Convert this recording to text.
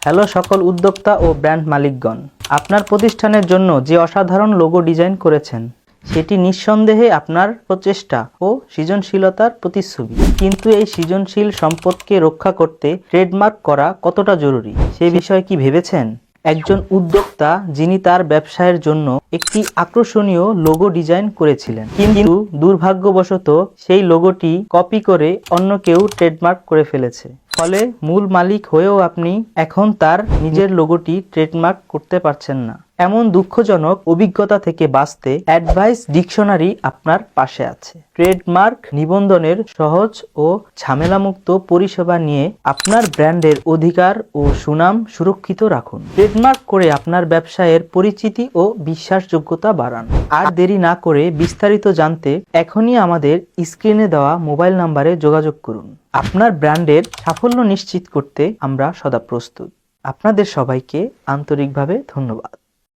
Hello সকল উদ্যোক্তা ও brand মালিকগণ, আপনার প্রতিষ্ঠানের জন্য যে অসাধারণ লোগো ডিজাইন করেছেন সেটি নিঃসন্দেহে আপনার প্রচেষ্টা ও সৃজনশীলতার প্রতিচ্ছবি। কিন্তু এই সৃজনশীল সম্পদকে রক্ষা করতে ট্রেডমার্ক করা কতটা জরুরি সে বিষয়ে কি ভেবেছেন? একজন উদ্যোক্তা যিনি তার ব্যবসায়ের জন্য একটি আকর্ষণীয় লোগো ডিজাইন করেছিলেন, কিন্তু দুর্ভাগ্যবশত সেই লোগোটি কপি করে অন্য কেউ ট্রেডমার্ক করে ফেলেছে। ফলে মূল মালিক হয়েও আপনি এখন তার নিজের লোগোটি ট্রেডমার্ক করতে পারছেন না। এমন দুঃখজনক অভিজ্ঞতা থেকে বাঁচতে অ্যাডভাইস ডিকশনারি আপনার পাশে আছে। ট্রেডমার্ক নিবন্ধনের সহজ ও ঝামেলামুক্ত পরিষেবা নিয়ে আপনার ব্র্যান্ডের অধিকার ও সুনাম সুরক্ষিত রাখুন। ট্রেডমার্ক করে আপনার ব্যবসায়ের পরিচিতি ও বিশ্বাসযোগ্যতা বাড়ান। আর দেরি না করে বিস্তারিত জানতে এখনই আমাদের স্ক্রিনে দেওয়া মোবাইল নম্বরে যোগাযোগ করুন। আপনার ব্র্যান্ডের সাফল্য নিশ্চিত করতে আমরা সদা প্রস্তুত। আপনাদের সবাইকে আন্তরিকভাবে ধন্যবাদ।